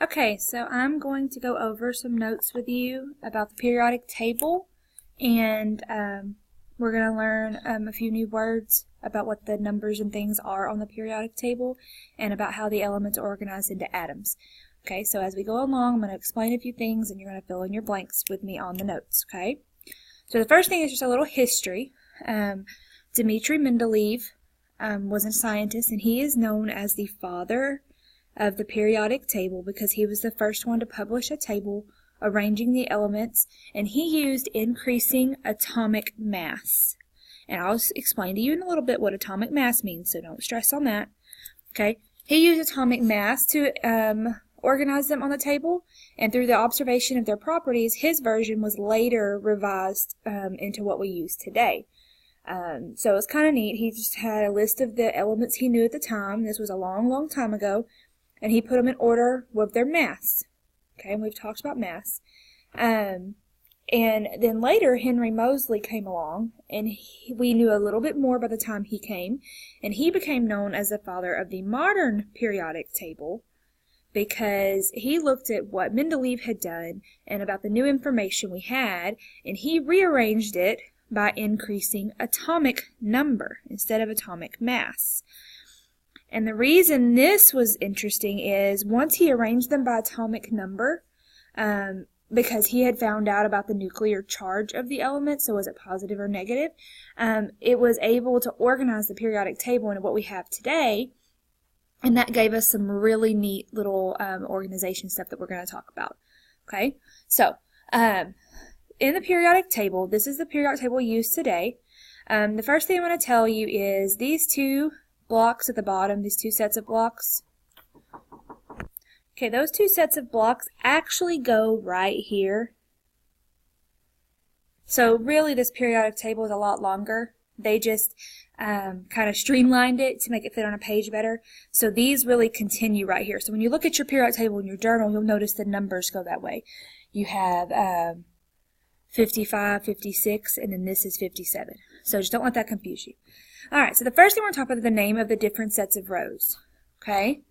Okay, so I'm going to go over some notes with you about the periodic table, and we're going to learn a few new words about what the numbers and things are on the periodic table, and about how the elements are organized into atoms. Okay, so as we go along, I'm going to explain a few things, and you're going to fill in your blanks with me on the notes, okay? So the first thing is just a little history. Dmitri Mendeleev was a scientist, and he is known as the father of the periodic table because he was the first one to publish a table arranging the elements, and he used increasing atomic mass. And I'll explain to you in a little bit what atomic mass means, so don't stress on that. Okay, he used atomic mass to organize them on the table, and through the observation of their properties, his version was later revised into what we use today. So it's kind of neat. He just had a list of the elements he knew at the time. This was a long, long time ago. And he put them in order with their mass. Okay, and we've talked about mass. And then later, Henry Moseley came along, and we knew a little bit more by the time he came. And he became known as the father of the modern periodic table because he looked at what Mendeleev had done and about the new information we had, and he rearranged it by increasing atomic number instead of atomic mass. And the reason this was interesting is once he arranged them by atomic number, because he had found out about the nuclear charge of the element, so was it positive or negative, it was able to organize the periodic table into what we have today, and that gave us some really neat little organization stuff that we're going to talk about. Okay, so in the periodic table, this is the periodic table used today. The first thing I want to tell you is these two blocks at the bottom, these two sets of blocks. Okay, those two sets of blocks actually go right here. So really this periodic table is a lot longer. They just kind of streamlined it to make it fit on a page better. So these really continue right here. So when you look at your periodic table in your journal, you'll notice the numbers go that way. You have 55, 56, and then this is 57. So just don't let that confuse you. Alright, so the first thing we're going to talk about is the name of the different sets of rows. Okay,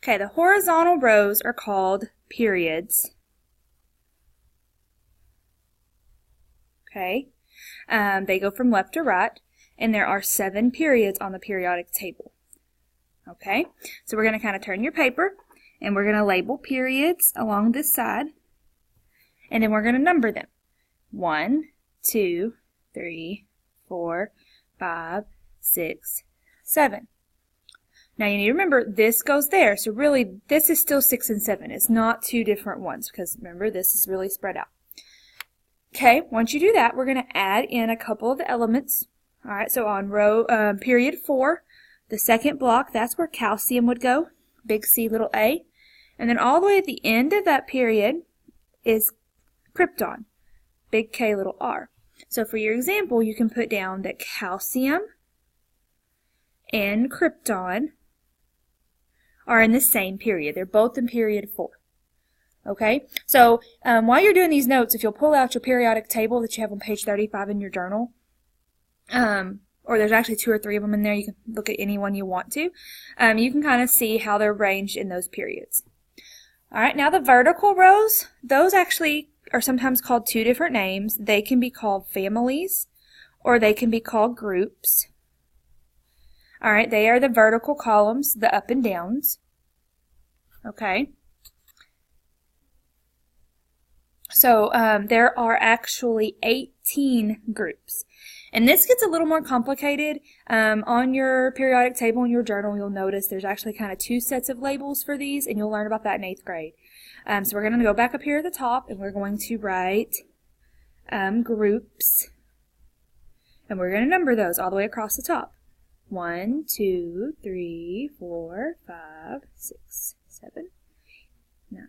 the horizontal rows are called periods. Okay, they go from left to right, and there are 7 periods on the periodic table. Okay, so we're going to kind of turn your paper, and we're going to label periods along this side, and then we're going to number them. 1, 2, 3, 4, 5, 6, 7. Now you need to remember this goes there, so really this is still 6 and 7. It's not two different ones because remember this is really spread out. Okay, once you do that, we're going to add in a couple of the elements. Alright, so on row period 4, the second block, that's where calcium would go, big C, little a. And then all the way at the end of that period is krypton, big K, little r. So for your example, you can put down that calcium and krypton are in the same period. They're both in period 4. Okay, so while you're doing these notes, if you'll pull out your periodic table that you have on page 35 in your journal, or there's actually 2 or 3 of them in there, you can look at any one you want to, you can kind of see how they're arranged in those periods. Alright, now the vertical rows, those actually are sometimes called 2 different names. They can be called families, or they can be called groups. Alright, they are the vertical columns, the up and downs. Okay. So there are actually 18 groups. And this gets a little more complicated. On your periodic table in your journal, you'll notice there's actually kind of 2 sets of labels for these, and you'll learn about that in 8th grade. So we're going to go back up here at the top, and we're going to write groups. And we're going to number those all the way across the top. 1, 2, 3, 4, 5, 6, 7, 9,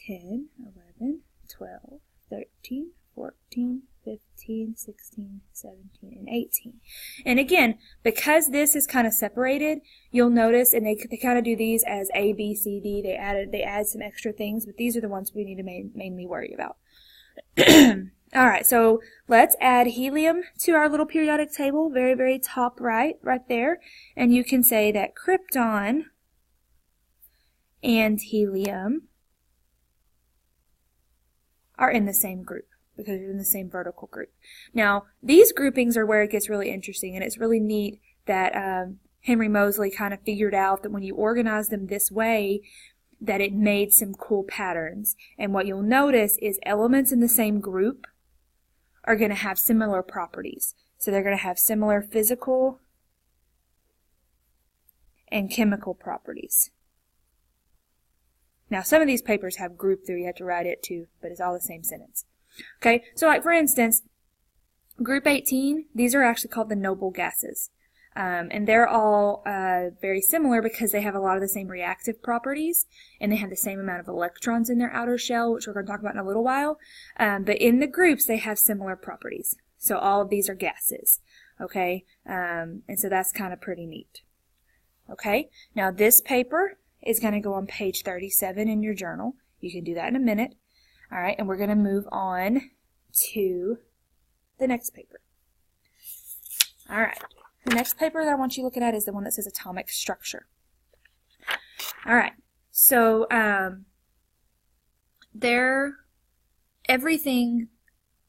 10, 11, 12, 13, 14, 15, 16, 17, and 18. And again, because this is kind of separated, you'll notice, and they kind of do these as A, B, C, D. They add some extra things, but these are the ones we need to mainly worry about. Alright, so let's add helium to our little periodic table, very, very top right there. And you can say that krypton and helium are in the same group because you're in the same vertical group. Now, these groupings are where it gets really interesting, and it's really neat that Henry Moseley kind of figured out that when you organize them this way, that it made some cool patterns. And what you'll notice is elements in the same group are going to have similar properties. So they're going to have similar physical and chemical properties. Now, some of these papers have group theory, you have to write it too, but it's all the same sentence. Okay, so like for instance, group 18, these are actually called the noble gases. And they're all very similar because they have a lot of the same reactive properties, and they have the same amount of electrons in their outer shell, which we're going to talk about in a little while. But in the groups, they have similar properties. So all of these are gases. Okay, and so that's kind of pretty neat. Okay, now this paper is going to go on page 37 in your journal. You can do that in a minute. All right, and we're going to move on to the next paper. All right, the next paper that I want you looking at is the one that says atomic structure. All right, so everything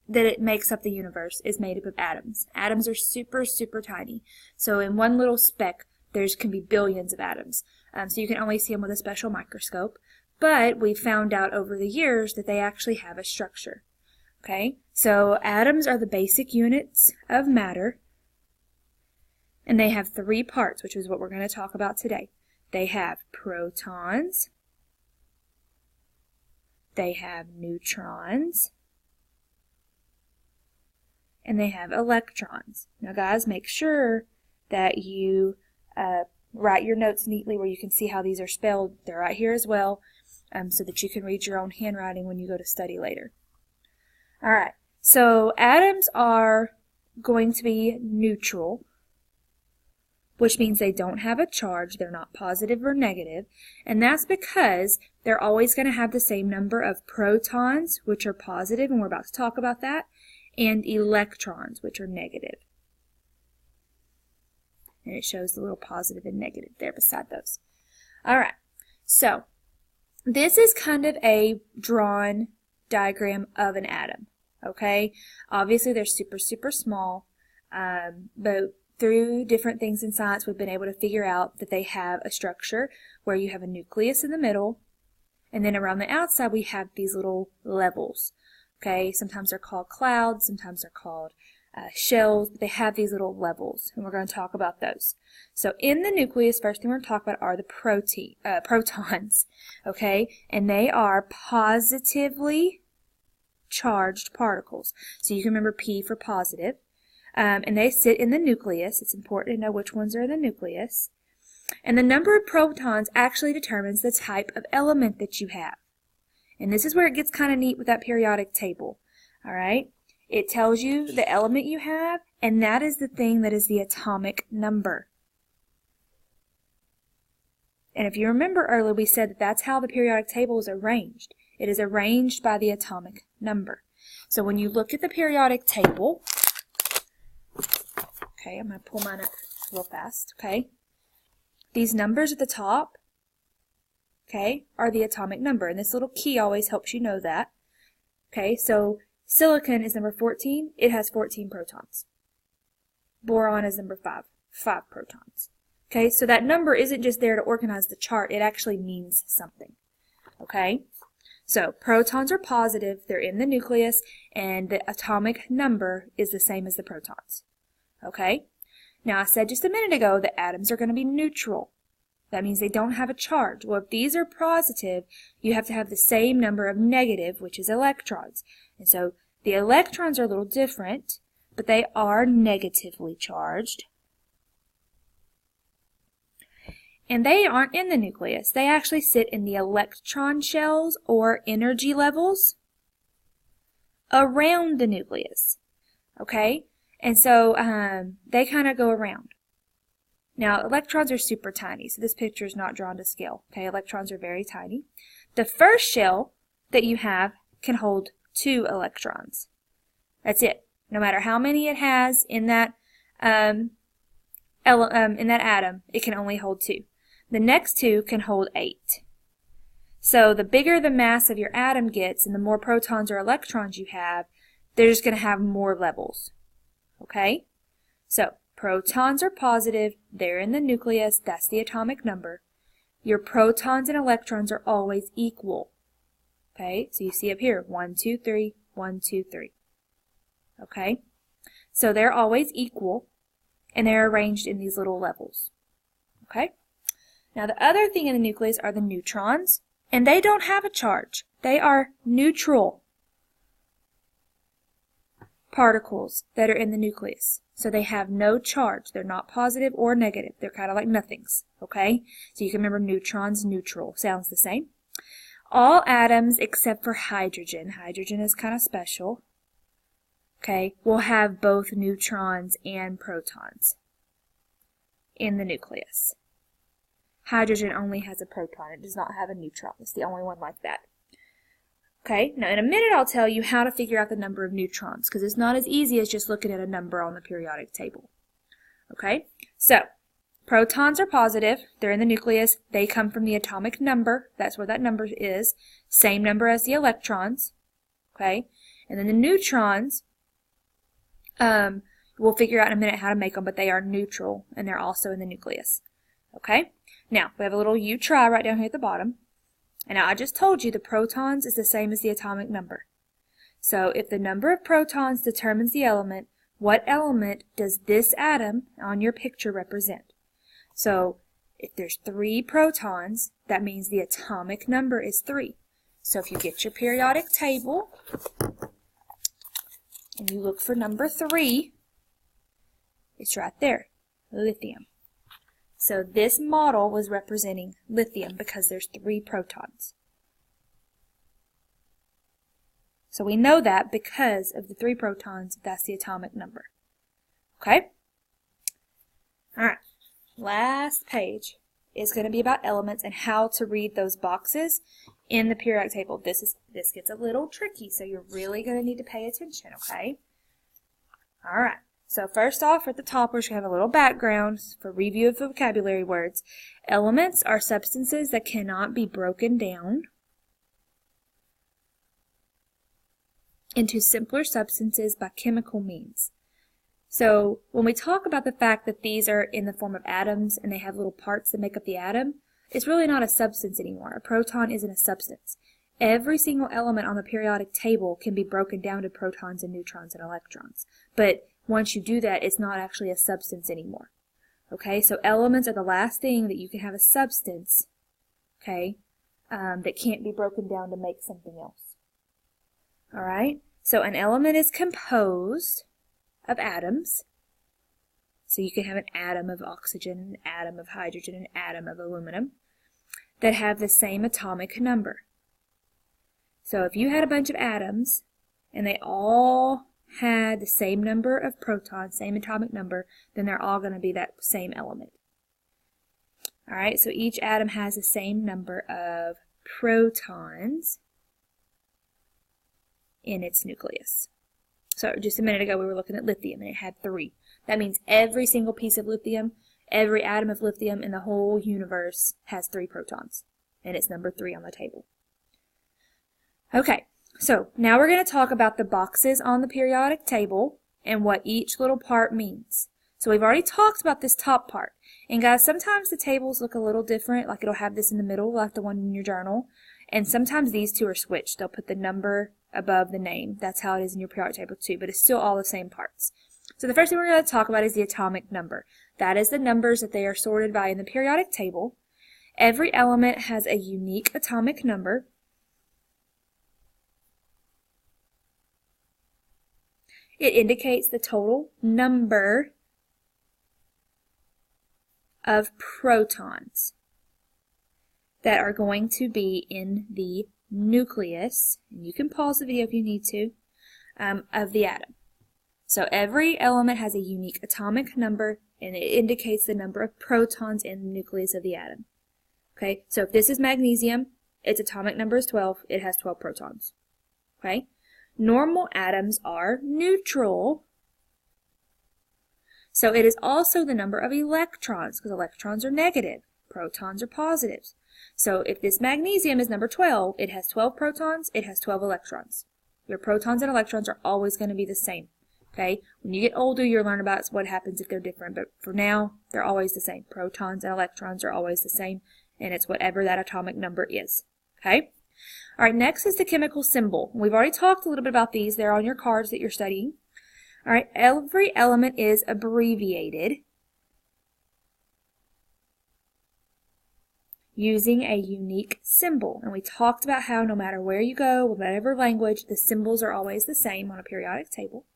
that it makes up the universe is made up of atoms. Atoms are super, super tiny. So in one little speck, there can be billions of atoms. So you can only see them with a special microscope. But we found out over the years that they actually have a structure. Okay, so atoms are the basic units of matter. And they have three parts, which is what we're going to talk about today. They have protons. They have neutrons. And they have electrons. Now guys, make sure that you write your notes neatly where you can see how these are spelled. They're right here as well, so that you can read your own handwriting when you go to study later. Alright, so atoms are going to be neutral, which means they don't have a charge. They're not positive or negative, and that's because they're always going to have the same number of protons, which are positive, and we're about to talk about that, and electrons, which are negative. And it shows the little positive and negative there beside those. Alright, so this is kind of a drawn diagram of an atom. Okay, obviously they're super, super small, but through different things in science we've been able to figure out that they have a structure where you have a nucleus in the middle, and then around the outside we have these little levels. Okay, sometimes they're called clouds, sometimes they're called shells, but they have these little levels, and we're going to talk about those. So in the nucleus, first thing we're going to talk about are the protons, okay, and they are positively charged particles. So you can remember P for positive, and they sit in the nucleus. It's important to know which ones are in the nucleus, and the number of protons actually determines the type of element that you have. And this is where it gets kind of neat with that periodic table, all right? It tells you the element you have, and that is the thing that is the atomic number. And if you remember earlier, we said that that's how the periodic table is arranged. It is arranged by the atomic number. So when you look at the periodic table, okay, I'm going to pull mine up real fast, okay? These numbers at the top, okay, are the atomic number. And this little key always helps you know that. Okay, so silicon is number 14. It has 14 protons. Boron is number 5. 5 protons. Okay, so that number isn't just there to organize the chart. It actually means something. Okay, so protons are positive. They're in the nucleus, and the atomic number is the same as the protons. Okay, now I said just a minute ago that atoms are going to be neutral. That means they don't have a charge. Well, if these are positive, you have to have the same number of negative, which is electrons. And so the electrons are a little different, but they are negatively charged. And they aren't in the nucleus. They actually sit in the electron shells or energy levels around the nucleus. Okay? And so they kind of go around. Now, electrons are super tiny, so this picture is not drawn to scale. Okay, electrons are very tiny. The first shell that you have can hold 2 electrons. That's it. No matter how many it has in that atom, it can only hold 2. The next 2 can hold 8. So the bigger the mass of your atom gets and the more protons or electrons you have, they're just going to have more levels. Okay? So protons are positive, they're in the nucleus, that's the atomic number. Your protons and electrons are always equal. Okay? So you see up here, 1, 2, 3, 1, 2, 3. Okay? So they're always equal, and they're arranged in these little levels. Okay? Now the other thing in the nucleus are the neutrons, and they don't have a charge. They are neutral particles that are in the nucleus. So they have no charge. They're not positive or negative. They're kind of like nothings. Okay? So you can remember neutrons, neutral. Sounds the same. All atoms except for hydrogen. Hydrogen is kind of special. Okay? Will have both neutrons and protons in the nucleus. Hydrogen only has a proton. It does not have a neutron. It's the only one like that. Okay, now in a minute I'll tell you how to figure out the number of neutrons, because it's not as easy as just looking at a number on the periodic table. Okay, so protons are positive. They're in the nucleus. They come from the atomic number. That's where that number is. Same number as the electrons. Okay, and then the neutrons, we'll figure out in a minute how to make them, but they are neutral, and they're also in the nucleus. Okay, now we have a little U try right down here at the bottom. And now I just told you the protons is the same as the atomic number. So if the number of protons determines the element, what element does this atom on your picture represent? So if there's 3 protons, that means the atomic number is 3. So if you get your periodic table and you look for number 3, it's right there, lithium. So this model was representing lithium because there's 3 protons. So we know that because of the 3 protons, that's the atomic number. Okay? Alright, last page is going to be about elements and how to read those boxes in the periodic table. This gets a little tricky, so you're really going to need to pay attention, okay? Alright. So first off, at the top, we're just going to have a little background for review of vocabulary words. Elements are substances that cannot be broken down into simpler substances by chemical means. So when we talk about the fact that these are in the form of atoms and they have little parts that make up the atom, it's really not a substance anymore. A proton isn't a substance. Every single element on the periodic table can be broken down to protons and neutrons and electrons. But once you do that, it's not actually a substance anymore. Okay, so elements are the last thing that you can have a substance, okay, that can't be broken down to make something else. Alright, so an element is composed of atoms. So you can have an atom of oxygen, an atom of hydrogen, an atom of aluminum that have the same atomic number. So if you had a bunch of atoms and they all had the same number of protons, same atomic number, then they're all going to be that same element. Alright, so each atom has the same number of protons in its nucleus. So just a minute ago we were looking at lithium and it had 3. That means every single piece of lithium, every atom of lithium in the whole universe has 3 protons. And it's number 3 on the table. Okay. So now we're going to talk about the boxes on the periodic table and what each little part means. So we've already talked about this top part. And guys, sometimes the tables look a little different, like it'll have this in the middle, like the one in your journal. And sometimes these two are switched. They'll put the number above the name. That's how it is in your periodic table too, but it's still all the same parts. So the first thing we're going to talk about is the atomic number. That is the numbers that they are sorted by in the periodic table. Every element has a unique atomic number. It indicates the total number of protons that are going to be in the nucleus, and you can pause the video if you need to, of the atom. So every element has a unique atomic number, and it indicates the number of protons in the nucleus of the atom. Okay, so if this is magnesium, its atomic number is 12, it has 12 protons. Okay? Normal atoms are neutral. So it is also the number of electrons, because electrons are negative. Protons are positives. So if this magnesium is number 12, it has 12 protons, it has 12 electrons. Your protons and electrons are always going to be the same. Okay? When you get older, you'll learn about what happens if they're different, but for now, they're always the same. Protons and electrons are always the same, and it's whatever that atomic number is. Okay? All right, next is the chemical symbol. We've already talked a little bit about these. They're on your cards that you're studying. All right, every element is abbreviated using a unique symbol. And we talked about how no matter where you go, whatever language, the symbols are always the same on a periodic table.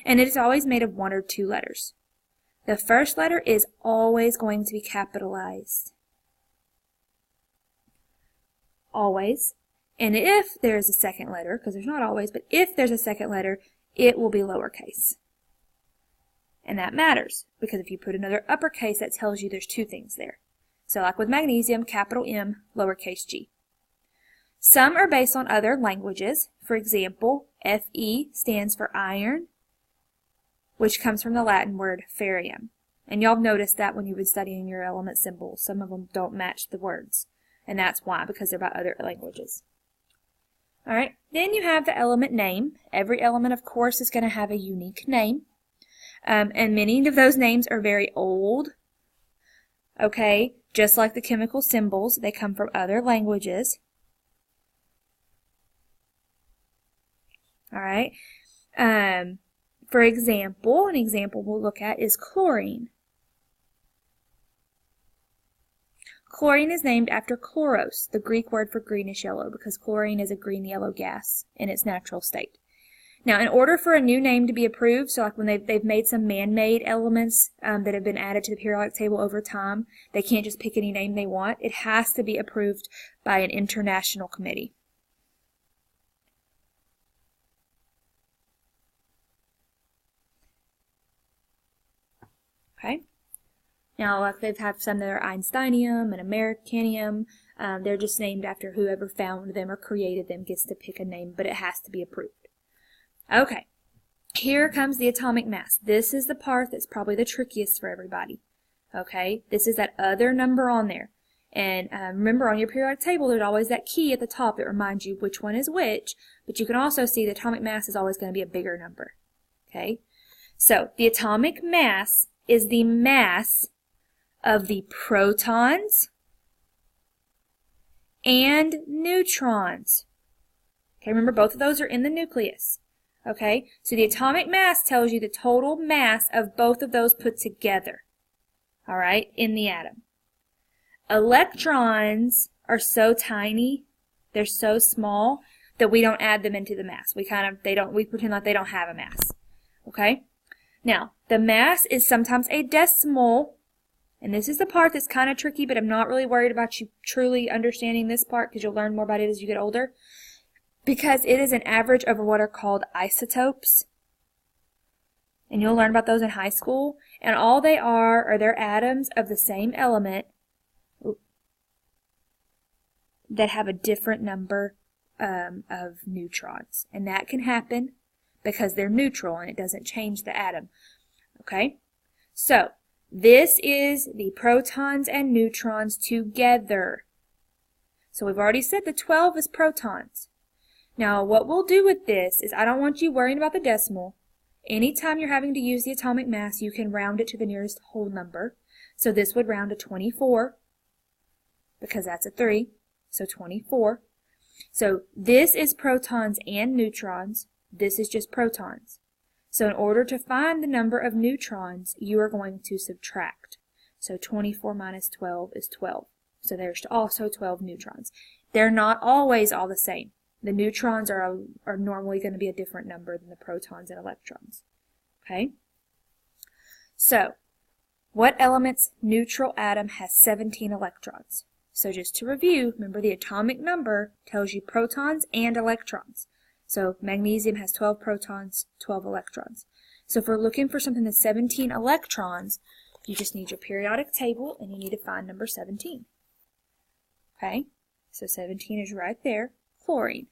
And it is always made of 1 or 2 letters. The first letter is always going to be capitalized. Always. And if there's a second letter, because there's not always, but if there's a second letter, it will be lowercase. And that matters, because if you put another uppercase, that tells you there's 2 things there. So like with magnesium, capital M, lowercase g. Some are based on other languages. For example, Fe stands for iron, which comes from the Latin word ferrium. And y'all have noticed that when you've been studying your element symbols. Some of them don't match the words. And that's why, because they're by other languages. All right, then you have the element name. Every element, of course, is going to have a unique name. And many of those names are very old. Okay, just like the chemical symbols, they come from other languages. All right. For example, an example we'll look at is chlorine. Chlorine is named after chloros, the Greek word for greenish yellow, because chlorine is a green-yellow gas in its natural state. Now, in order for a new name to be approved, so like when they've made some man-made elements that have been added to the periodic table over time, they can't just pick any name they want. It has to be approved by an international committee. Okay? Now, like they've had some that are Einsteinium and Americanium. They're just named after whoever found them or created them gets to pick a name, but it has to be approved. Okay, here comes the atomic mass. This is the part that's probably the trickiest for everybody. Okay, this is that other number on there. And remember, on your periodic table, there's always that key at the top that reminds you which one is which, but you can also see the atomic mass is always going to be a bigger number. Okay, so the atomic mass is the mass of the protons and neutrons. Okay, remember both of those are in the nucleus. Okay, so the atomic mass tells you the total mass of both of those put together. All right, in the atom. Electrons are so tiny, they're so small that we don't add them into the mass. We pretend like they don't have a mass. Okay? Now, the mass is sometimes a decimal. And this is the part that's kind of tricky, but I'm not really worried about you truly understanding this part because you'll learn more about it as you get older. Because it is an average over what are called isotopes. And you'll learn about those in high school. And all they are they're atoms of the same element that have a different number of neutrons. And that can happen because they're neutral and it doesn't change the atom. Okay? So, this is the protons and neutrons together. So we've already said the 12 is protons. Now what we'll do with this is I don't want you worrying about the decimal. Anytime you're having to use the atomic mass, you can round it to the nearest whole number. So this would round to 24 because that's a 3. So 24. So this is protons and neutrons. This is just protons. So in order to find the number of neutrons, you are going to subtract. So 24 minus 12 is 12. So there's also 12 neutrons. They're not always all the same. The neutrons are normally going to be a different number than the protons and electrons. Okay? So, what element's neutral atom has 17 electrons? So just to review, remember the atomic number tells you protons and electrons. So magnesium has 12 protons, 12 electrons. So if we're looking for something that's 17 electrons, you just need your periodic table and you need to find number 17. Okay? So 17 is right there. Chlorine.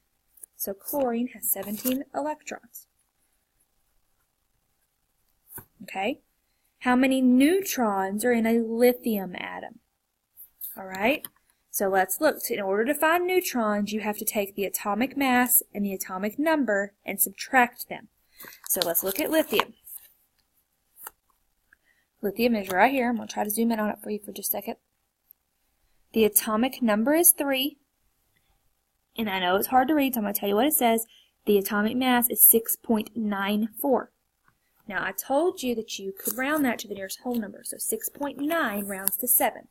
So chlorine has 17 electrons. Okay? How many neutrons are in a lithium atom? All right, so let's look. In order to find neutrons, you have to take the atomic mass and the atomic number and subtract them. So let's look at lithium. Lithium is right here. I'm going to try to zoom in on it for you for just a second. The atomic number is 3. And I know it's hard to read, so I'm going to tell you what it says. The atomic mass is 6.94. Now, I told you that you could round that to the nearest whole number. So 6.9 rounds to 7.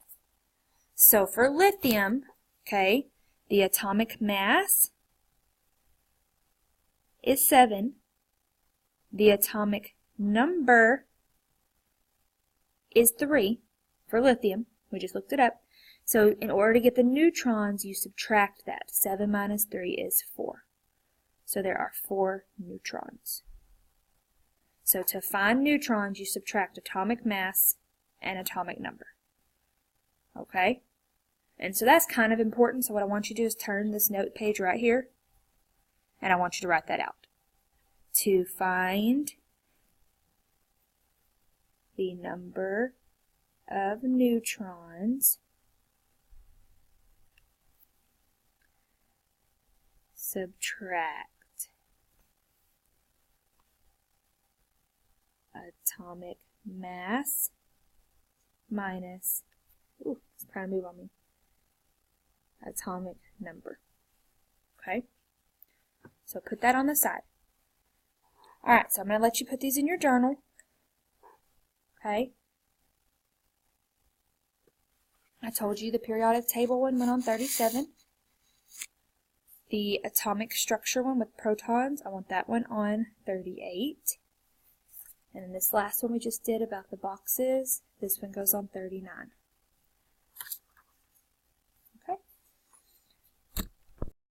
So for lithium, okay, the atomic mass is 7. The atomic number is 3 for lithium. We just looked it up. So in order to get the neutrons, you subtract that. 7 minus 3 is 4. So there are 4 neutrons. So to find neutrons, you subtract atomic mass and atomic number. Okay? And so that's kind of important. So what I want you to do is turn this note page right here, and I want you to write that out. To find the number of neutrons, subtract atomic mass minus, it's trying to move on me, atomic number. Okay? So put that on the side. Alright, so I'm going to let you put these in your journal. Okay? I told you the periodic table one went on 37. The atomic structure one with protons, I want that one on 38. And then this last one we just did about the boxes, this one goes on 39.